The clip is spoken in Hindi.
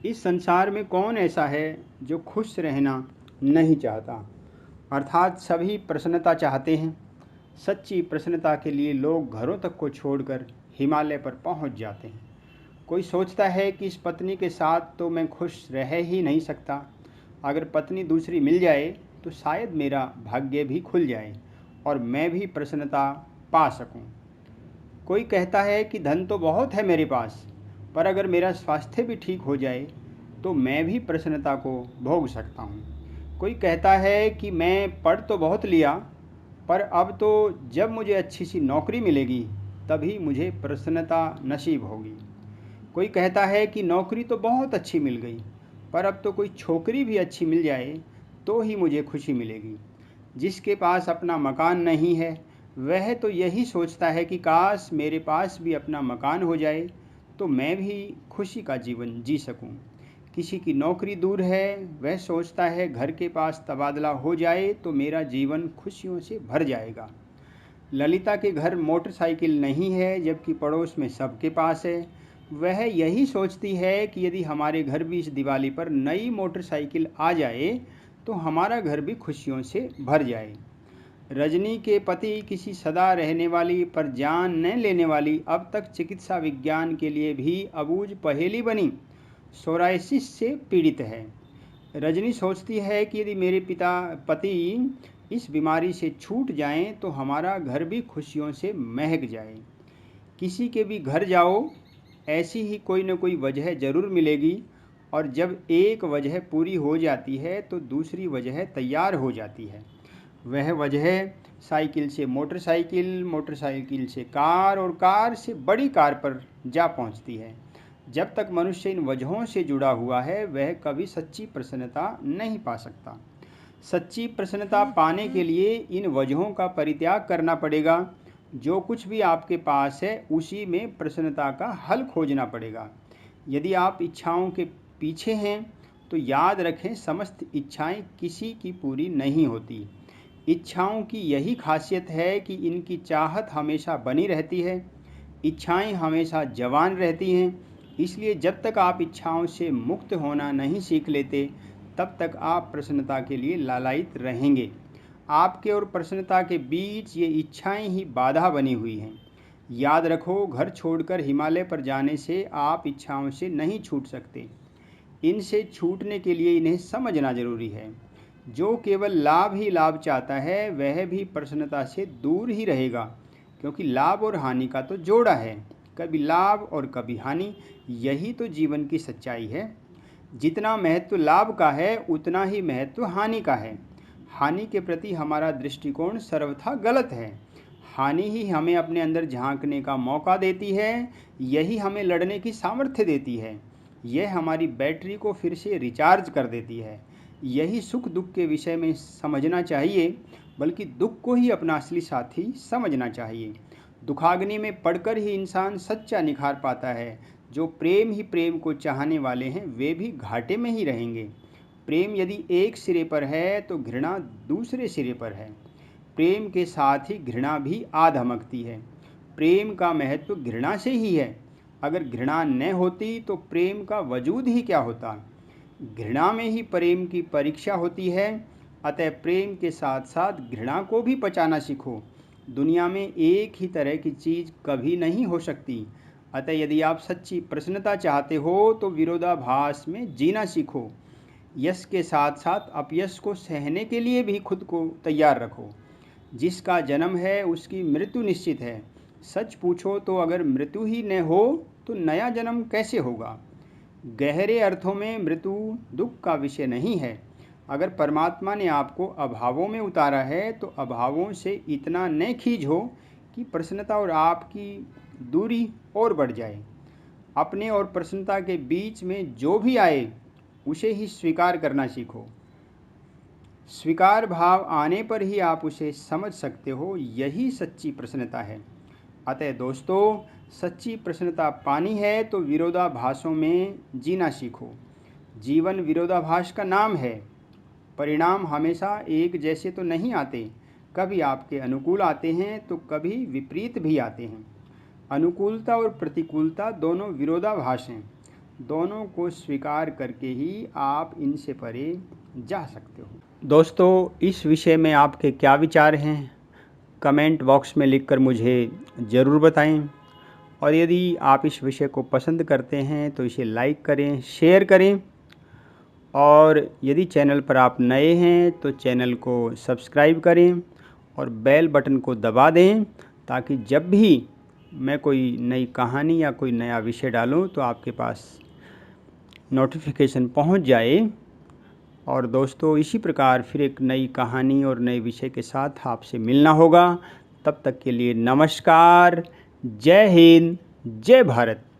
इस संसार में कौन ऐसा है जो खुश रहना नहीं चाहता। अर्थात सभी प्रसन्नता चाहते हैं। सच्ची प्रसन्नता के लिए लोग घरों तक को छोड़कर हिमालय पर पहुंच जाते हैं। कोई सोचता है कि इस पत्नी के साथ तो मैं खुश रह ही नहीं सकता। अगर पत्नी दूसरी मिल जाए तो शायद मेरा भाग्य भी खुल जाए और मैं भी प्रसन्नता पा सकूं। कोई कहता है कि धन तो बहुत है मेरे पास, पर अगर मेरा स्वास्थ्य भी ठीक हो जाए तो मैं भी प्रसन्नता को भोग सकता हूँ। कोई कहता है कि मैं पढ़ तो बहुत लिया, पर अब तो जब मुझे अच्छी सी नौकरी मिलेगी तभी मुझे प्रसन्नता नसीब होगी। कोई कहता है कि नौकरी तो बहुत अच्छी मिल गई, पर अब तो कोई छोकरी भी अच्छी मिल जाए तो ही मुझे खुशी मिलेगी। जिसके पास अपना मकान नहीं है वह तो यही सोचता है कि काश मेरे पास भी अपना मकान हो जाए तो मैं भी खुशी का जीवन जी सकूं। किसी की नौकरी दूर है, वह सोचता है घर के पास तबादला हो जाए तो मेरा जीवन खुशियों से भर जाएगा। ललिता के घर मोटरसाइकिल नहीं है जबकि पड़ोस में सबके पास है। वह यही सोचती है कि यदि हमारे घर भी इस दिवाली पर नई मोटरसाइकिल आ जाए तो हमारा घर भी खुशियों से भर जाए। रजनी के पति किसी सदा रहने वाली पर जान न लेने वाली अब तक चिकित्सा विज्ञान के लिए भी अबूझ पहेली बनी सोराइसिस से पीड़ित है। रजनी सोचती है कि यदि मेरे पति इस बीमारी से छूट जाएं तो हमारा घर भी खुशियों से महक जाए। किसी के भी घर जाओ, ऐसी ही कोई न कोई वजह ज़रूर मिलेगी, और जब एक वजह पूरी हो जाती है तो दूसरी वजह तैयार हो जाती है। वह वजह साइकिल से मोटरसाइकिल, मोटरसाइकिल से कार और कार से बड़ी कार पर जा पहुंचती है। जब तक मनुष्य इन वजहों से जुड़ा हुआ है वह कभी सच्ची प्रसन्नता नहीं पा सकता। सच्ची प्रसन्नता पाने के लिए इन वजहों का परित्याग करना पड़ेगा। जो कुछ भी आपके पास है उसी में प्रसन्नता का हल खोजना पड़ेगा। यदि आप इच्छाओं के पीछे हैं तो याद रखें, समस्त इच्छाएं किसी की पूरी नहीं होती। इच्छाओं की यही खासियत है कि इनकी चाहत हमेशा बनी रहती है। इच्छाएं हमेशा जवान रहती हैं। इसलिए जब तक आप इच्छाओं से मुक्त होना नहीं सीख लेते तब तक आप प्रसन्नता के लिए लालायित रहेंगे। आपके और प्रसन्नता के बीच ये इच्छाएं ही बाधा बनी हुई हैं। याद रखो, घर छोड़कर हिमालय पर जाने से आप इच्छाओं से नहीं छूट सकते। इनसे छूटने के लिए इन्हें समझना जरूरी है। जो केवल लाभ ही लाभ चाहता है वह भी प्रसन्नता से दूर ही रहेगा, क्योंकि लाभ और हानि का तो जोड़ा है। कभी लाभ और कभी हानि, यही तो जीवन की सच्चाई है। जितना महत्व लाभ का है उतना ही महत्व हानि का है। हानि के प्रति हमारा दृष्टिकोण सर्वथा गलत है। हानि ही हमें अपने अंदर झांकने का मौका देती है, यही हमें लड़ने की सामर्थ्य देती है। यह हमारी बैटरी को फिर से रिचार्ज कर देती है। यही सुख दुख के विषय में समझना चाहिए, बल्कि दुख को ही अपना असली साथी समझना चाहिए। दुखाग्नि में पड़कर ही इंसान सच्चा निखार पाता है। जो प्रेम ही प्रेम को चाहने वाले हैं वे भी घाटे में ही रहेंगे। प्रेम यदि एक सिरे पर है तो घृणा दूसरे सिरे पर है। प्रेम के साथ ही घृणा भी आ धमकती है। प्रेम का महत्व घृणा से ही है। अगर घृणा न होती तो प्रेम का वजूद ही क्या होता। घृणा में ही प्रेम की परीक्षा होती है। अतः प्रेम के साथ साथ घृणा को भी पचाना सीखो। दुनिया में एक ही तरह की चीज़ कभी नहीं हो सकती। अतः यदि आप सच्ची प्रसन्नता चाहते हो तो विरोधाभास में जीना सीखो। यश के साथ साथ अपयश को सहने के लिए भी खुद को तैयार रखो। जिसका जन्म है उसकी मृत्यु निश्चित है। सच पूछो तो अगर मृत्यु ही न हो तो नया जन्म कैसे होगा। गहरे अर्थों में मृत्यु दुख का विषय नहीं है। अगर परमात्मा ने आपको अभावों में उतारा है तो अभावों से इतना न खींचो कि प्रसन्नता और आपकी दूरी और बढ़ जाए। अपने और प्रसन्नता के बीच में जो भी आए उसे ही स्वीकार करना सीखो। स्वीकार भाव आने पर ही आप उसे समझ सकते हो। यही सच्ची प्रसन्नता है। अतः दोस्तों, सच्ची प्रसन्नता पानी है तो विरोधाभासों में जीना सीखो। जीवन विरोधाभास का नाम है। परिणाम हमेशा एक जैसे तो नहीं आते। कभी आपके अनुकूल आते हैं तो कभी विपरीत भी आते हैं। अनुकूलता और प्रतिकूलता दोनों विरोधाभास हैं। दोनों को स्वीकार करके ही आप इनसे परे जा सकते हो। दोस्तों, इस विषय में आपके क्या विचार हैं, कमेंट बॉक्स में लिखकर मुझे ज़रूर बताएं। और यदि आप इस विषय को पसंद करते हैं तो इसे लाइक करें, शेयर करें। और यदि चैनल पर आप नए हैं तो चैनल को सब्सक्राइब करें और बेल बटन को दबा दें, ताकि जब भी मैं कोई नई कहानी या कोई नया विषय डालूं तो आपके पास नोटिफिकेशन पहुंच जाए। और दोस्तों, इसी प्रकार फिर एक नई कहानी और नए विषय के साथ आपसे मिलना होगा। तब तक के लिए नमस्कार। जय हिंद, जय भारत।